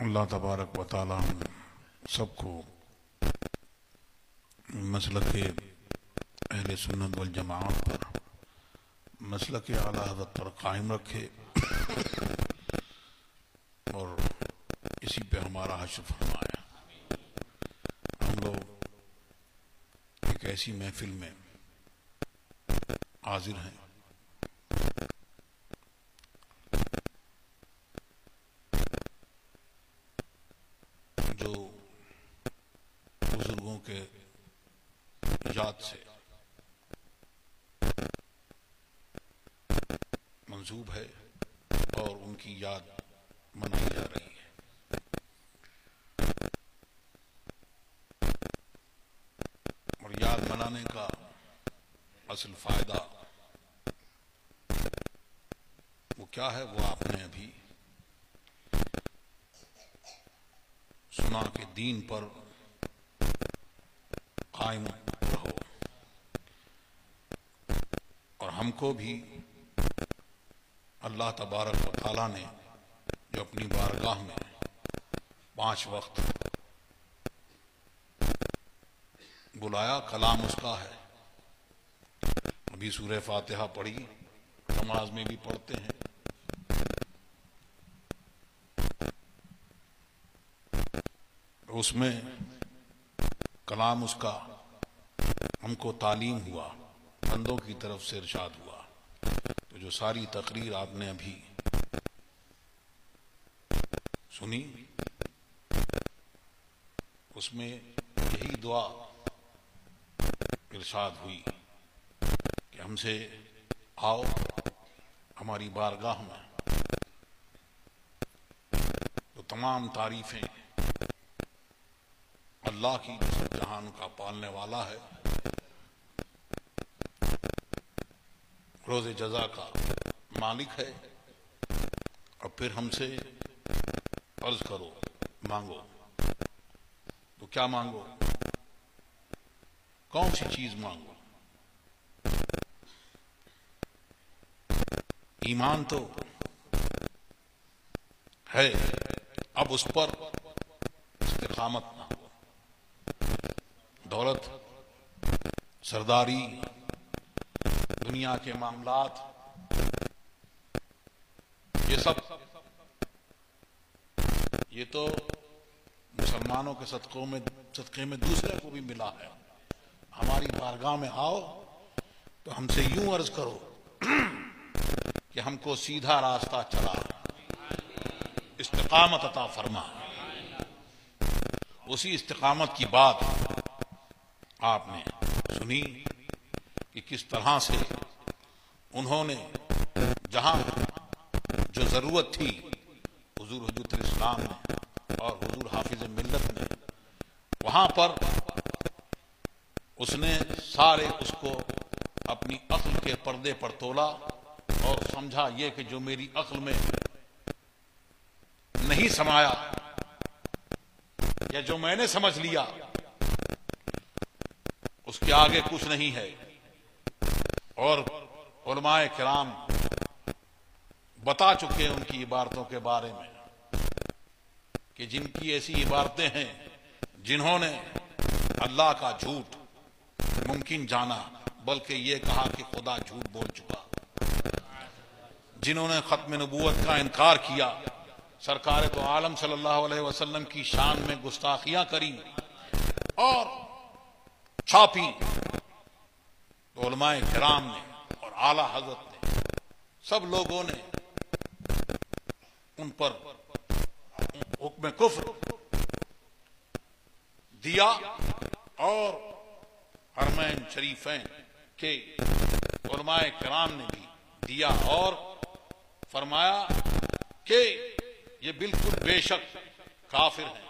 اللہ تبارک و تعالی ہم سب کو مسلک اہل سنت والجماعت پر، مسلک اعلیٰ حضرت پر قائم رکھے اور اسی پہ ہمارا حشر فرمایا۔ ہم لوگ ایک ایسی محفل میں حاضر ہیں جو بزرگوں کے یاد سے منسوب ہے اور ان کی یاد منائی جا رہی ہے۔ اور یاد منانے کا اصل فائدہ وہ کیا ہے، وہ آپ نے ابھی سنا کہ دین پر قائم رہو، اور ہم کو بھی اللہ تبارک و تعالیٰ نے جو اپنی بارگاہ میں 5 وقت بلایا، کلام اس کا ہے۔ ابھی سورہ فاتحہ پڑھی، نماز میں بھی پڑھتے ہیں۔ اس میں کلام اس کا ہم کو تعلیم ہوا، بندوں کی طرف سے ارشاد ہوا۔ تو جو ساری تقریر آپ نے ابھی سنی، اس میں یہی دعا ارشاد ہوئی کہ ہم سے آؤ ہماری بارگاہ میں، تو تمام تعریفیں اللہ کی جو سب جہان کا پالنے والا ہے، روز جزا کا مالک ہے، اور پھر ہم سے عرض کرو، مانگو۔ تو کیا مانگو؟ کون سی چیز مانگو؟ ایمان تو ہے، اب اس پر استقامت مانگو۔ دولت، سرداری، دنیا کے معاملات، یہ تو مسلمانوں کے صدقے میں دوسرے کو بھی ملا ہے۔ ہماری بارگاہ میں آؤ تو ہم سے یوں عرض کرو کہ ہم کو سیدھا راستہ چلا، استقامت عطا فرما۔ اسی استقامت کی بات آپ نے سنی کہ کس طرح سے انہوں نے جہاں جو ضرورت تھی، حضور حجت الاسلام نے اور حضور حافظ ملت نے، وہاں پر اس نے سارے اس کو اپنی عقل کے پردے پر تولا اور سمجھا یہ کہ جو میری عقل میں نہیں سمایا یا جو میں نے سمجھ لیا، اس کے آگے کچھ نہیں ہے۔ اور علماء کرام بتا چکے ان کی عبارتوں کے بارے میں کہ جن کی ایسی عبارتیں ہیں، جنہوں نے اللہ کا جھوٹ ممکن جانا، بلکہ یہ کہا کہ خدا جھوٹ بول چکا، جنہوں نے ختم نبوت کا انکار کیا، سرکار تو عالم صلی اللہ علیہ وسلم کی شان میں گستاخیاں کری اور چھاپی، تو علماء کرام نے اور اعلی حضرت نے، سب لوگوں نے ان پر حکم کفر دیا، اور حرمین شریفین کے علماء کرام نے بھی دیا، اور فرمایا کہ یہ بالکل بے شک کافر ہیں۔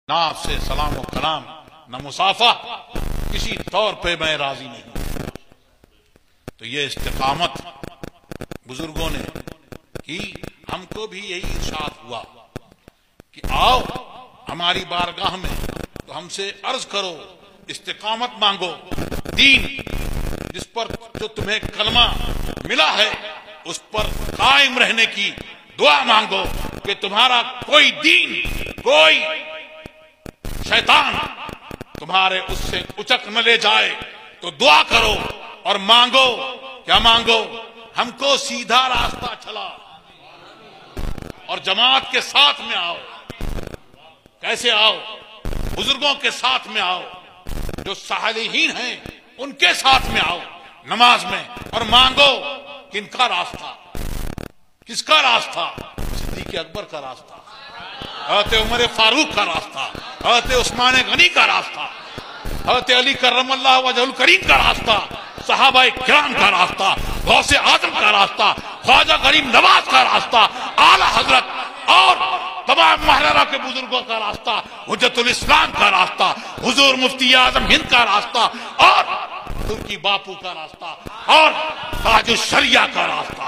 نہ آپ سے سلام و کلام نہ مصافحہ، کسی طور پہ میں راضی نہیں ہوں۔ تو یہ استقامت بزرگوں نے کی، ہم کو بھی یہی ارشاد ہوا کہ آؤ ہماری بارگاہ میں تو ہم سے عرض کرو، استقامت مانگو، دین جس پر جو تمہیں کلمہ ملا ہے اس پر قائم رہنے کی دعا مانگو کہ تمہارا کوئی دین، کوئی شیطان تمہارے اس سے اچک نہ لے جائے۔ تو دعا کرو اور مانگو، کیا مانگو؟ ہم کو سیدھا راستہ چلا اور جماعت کے ساتھ میں آؤ۔ کیسے آؤ؟ بزرگوں کے ساتھ میں آؤ، جو صالحین ہیں ان کے ساتھ میں آؤ نماز میں، اور مانگو کن کا راستہ؟ کس کا راستہ؟ صدیق اکبر کا راستہ، حضرت عمر فاروق کا راستہ، حضرت عثمان غنی کا راستہ، حضرت علی کرم اللہ وجہ الکریم کا راستہ، صحابہ کرام کا راستہ، غوث اعظم کا راستہ، خواجہ غریب نواز کا راستہ، اعلی حضرت اور تمام محررہ کے بزرگوں کا راستہ، حجت الاسلام کا راستہ، حضور مفتی اعظم ہند کا راستہ، اور ترکی باپو کا راستہ، اور تاج الشریعہ کا راستہ۔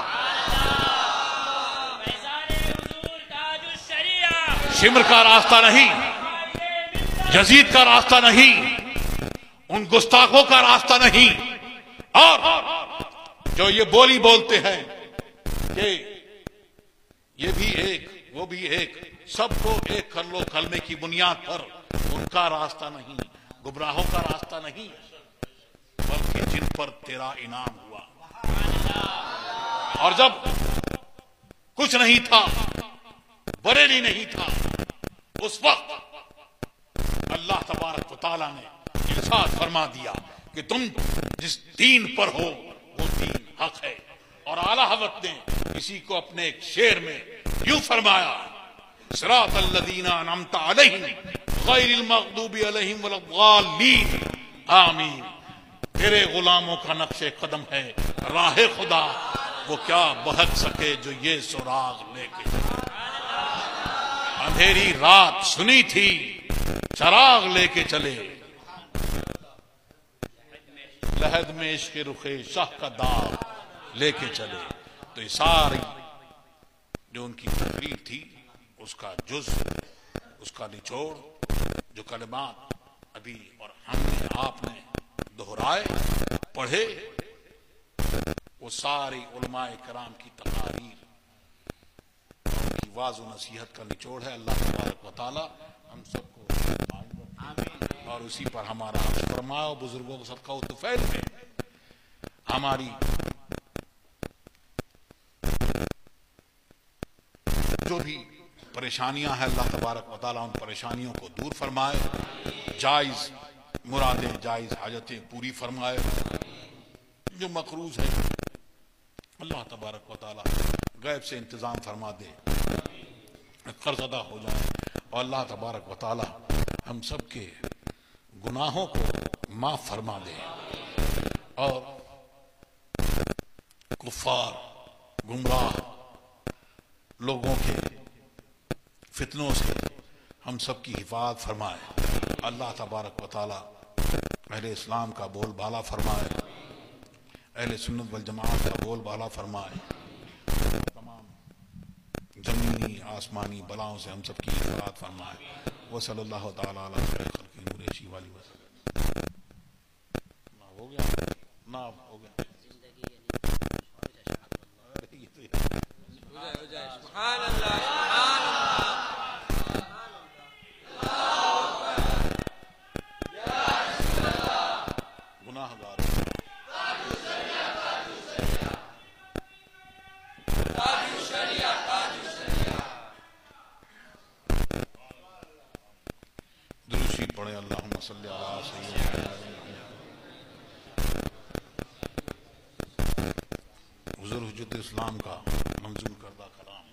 شمر کا راستہ نہیں، یزید کا راستہ نہیں، ان گستاخوں کا راستہ نہیں، اور جو یہ بولی بولتے ہیں کہ یہ بھی ایک وہ بھی ایک، سب کو ایک کر لو کلمے کی بنیاد پر، ان کا راستہ نہیں، گمراہوں کا راستہ نہیں، بلکہ جن پر تیرا انعام ہوا۔ اور جب کچھ نہیں تھا، بریلی نہیں تھا، اس وقت اللہ تبارک و تعالیٰ نے ارشاد فرما دیا کہ تم جس دین پر ہو وہ دین حق ہے۔ اور اعلیٰ حضرت نے کسی کو اپنے ایک شعر میں یوں فرمایا، صراط الذین انعمت علیہم غیر المغضوب علیہم ولا الضالین آمین۔ تیرے غلاموں کا نقش قدم ہے راہ خدا، وہ کیا بہک سکے جو یہ سراغ لے کے۔ اندھیری رات سنی تھی چراغ لے کے چلے، لحد میں عشق رخ شاہ کا داغ لے کے چلے۔ تو یہ ساری جو ان کی تقریر تھی، اس کا جز، اس کا نچوڑ، جو کلمات ابھی اور ہم نے آپ نے دہرائے پڑھے، وہ ساری علماء کرام کی تقاریر، ان کی واضح و نصیحت کا نچوڑ ہے۔ اللہ تبارک و تعالی ہم سب کو اور اسی پر ہمارا فرماؤ، بزرگوں کو صدقہ و طفیل میں ہماری جو بھی پریشانیاں ہیں، اللہ تبارک و تعالیٰ ان پریشانیوں کو دور فرمائے، جائز مرادیں، جائز حاجتیں پوری فرمائے، جو مقروض ہے اللہ تبارک و تعالیٰ غیب سے انتظام فرما دے، قرض ادا ہو جائے، اور اللہ تبارک و تعالیٰ ہم سب کے گناہوں کو معاف فرما دے، اور کفار گمراہ لوگوں کے فتنوں سے ہم سب کی حفاظت فرمائے۔ اللہ تبارک و تعالیٰ اہل اسلام کا بول بالا فرمائے، اہل سنت والجماعت کا بول بالا فرمائے، تمام زمینی آسمانی بلاؤں سے ہم سب کی حفاظت فرمائے۔ وصلی اللہ تعالیٰ علیہ خلق نوریشی والی وسلم۔ ہو گیا نا، ہو گیا سبحان اللہ، سبحان اللہ، گناہ گار دروشی پڑھے، اللہم صلی علی سیدنا حضور حجت اسلام کا منظور کردہ کلام۔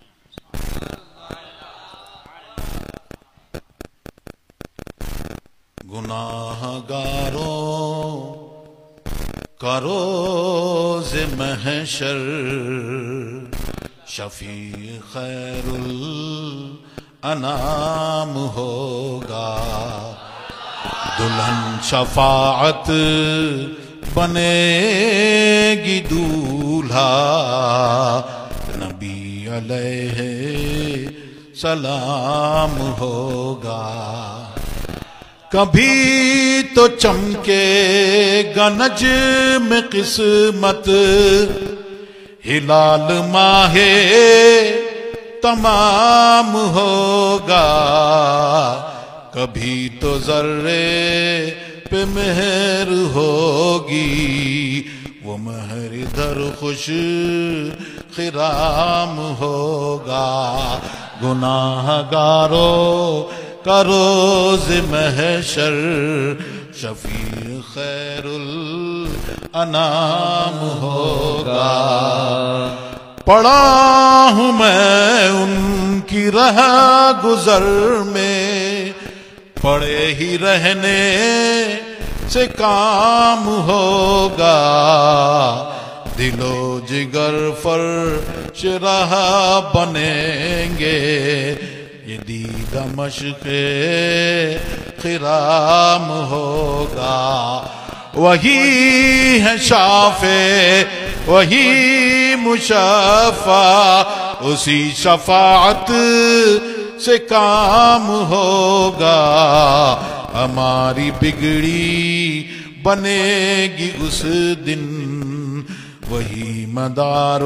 گناہ گاروں کا روز محشر شفیع خیر الانام ہوگا، دلہن شفاعت بنے گی دولہا نبی علیہ سلام ہوگا. کبھی تو چمکے گا نجم قسمت ہلال ماہ تمام ہوگا. کبھی تو ذرے پہ مہر ہوگی وہ مہر در خوش خرام ہوگا. گناہ گاروں کا روز محشر شفیع خیر الانام ہوگا. پڑا ہوں میں ان کی رہ گزر میں پڑے ہی رہنے سے کام ہوگا. دل و جگر فرش رہا بنیں گے یہ دید مشق خرام ہوگا. وہی ہے شافع وہی مشفع اسی شفاعت سے کام ہوگا. ہماری بگڑی بنے گی اس دن وہی مدار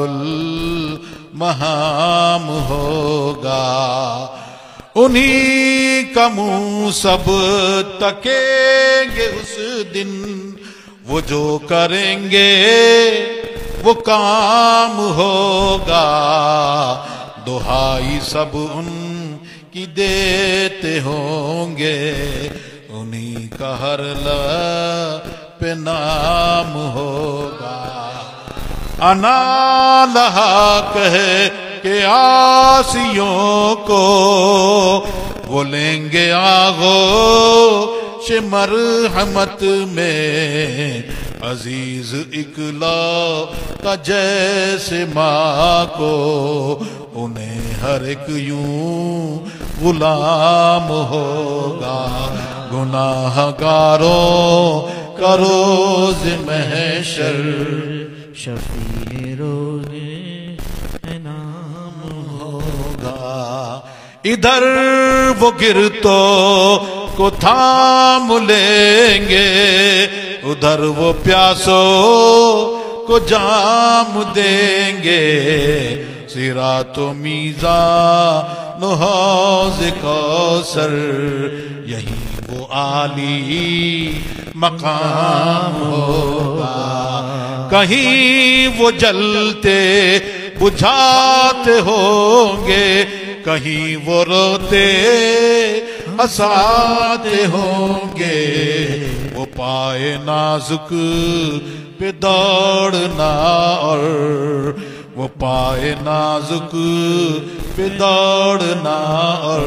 المہام ہوگا. انہی کا منہ سب تکیں گے اس دن وہ جو کریں گے وہ کام ہوگا. دہائی سب ان کی دیتے ہوں گے انہی کا ہر لب پہ نام ہوگا. انا لہا کہے کہ آسیوں کو وہ لیں گے آغوش مرحمت میں. عزیز اکلوتا جیسے ماں کو انہیں ہر ایک یوں غلام ہوگا. گناہ گاروں کا روز محشر شفیع روز انعام ہوگا. ادھر وہ گرتوں کو تھام لیں گے ادھر وہ پیاسوں کو جام دیں گے. صراط و میزان و حوض کوثر یہی وہ عالی مقام ہوگا. کہیں وہ جلتے بجھاتے ہوں گے کہیں وہ روتے ہنساتے ہوں گے. وہ پائے نازک پہ دوڑنا اور وہ پائے نازک پہ دوڑنا اور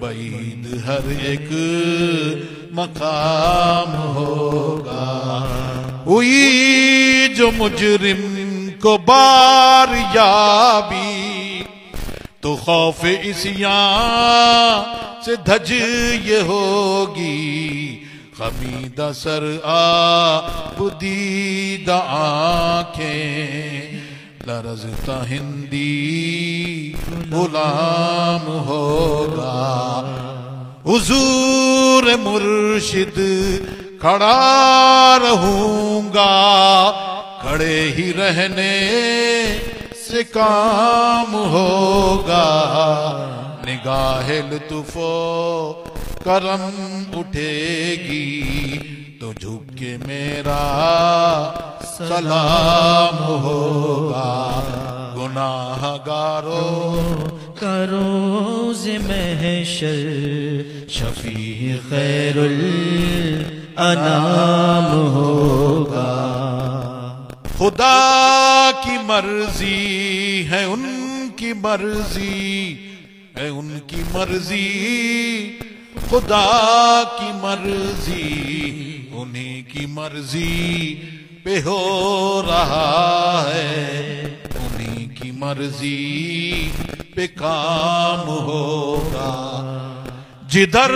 بعید ہر ایک مقام ہوگا. ہوئی جو مجرم کو بار یابی تو خوف عصیان سے دھج یہ ہوگی. خمیدہ سر آبدیدہ آنکھیں لرزتا ہندی غلام ہوگا. حضور مرشد کھڑا رہوں گا کھڑے ہی رہنے سے کام ہوگا. نگاہ لطف و کرم اٹھے گی تو جھک کے میرا سلام ہوگا. گناہ گاروں کا روز محشر شفیع خیر الانام ہوگا. خدا کی مرضی ہے ان کی مرضی ہے ان کی مرضی خدا کی مرضی انہی کی مرضی پہ ہو رہا ہے. انہی کی مرضی پہ کام ہوگا. جدھر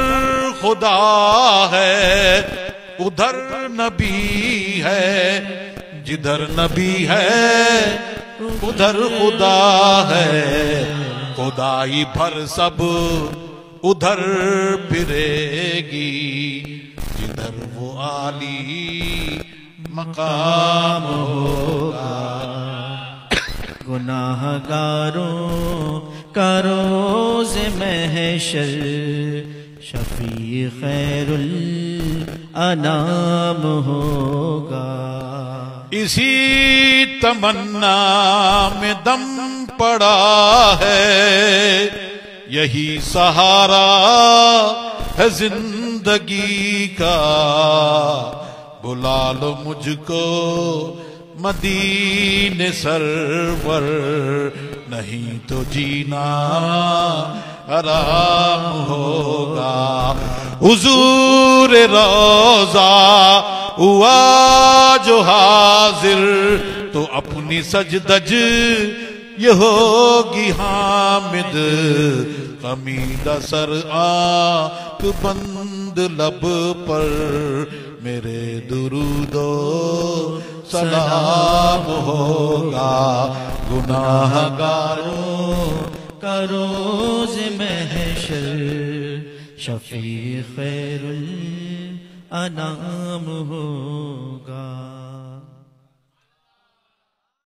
خدا ہے ادھر نبی ہے، جدھر نبی ہے ادھر خدا ہے، خدائی بھر سب ادھر پھرے گی، جدھر وہ عالی مقام ہوگا۔ گناہ گاروں کا روز محشر شفیع خیر الانام ہوگا۔ اسی تمنا میں دم پڑا ہے، یہی سہارا ہے زندگی کا، بلا لو مجھ کو مدینے سرور، نہیں تو جینا حرام ہوگا۔ حضور روضہ ہوا جو حاضر، تو اپنی سجدج یہ ہوگی حامد، خمیدہ سر آنکھ بند لب پر، میرے درود و سلام ہوگا۔ گناہ گاروں کا روز محشر شفیع خیر الانام ہوگا۔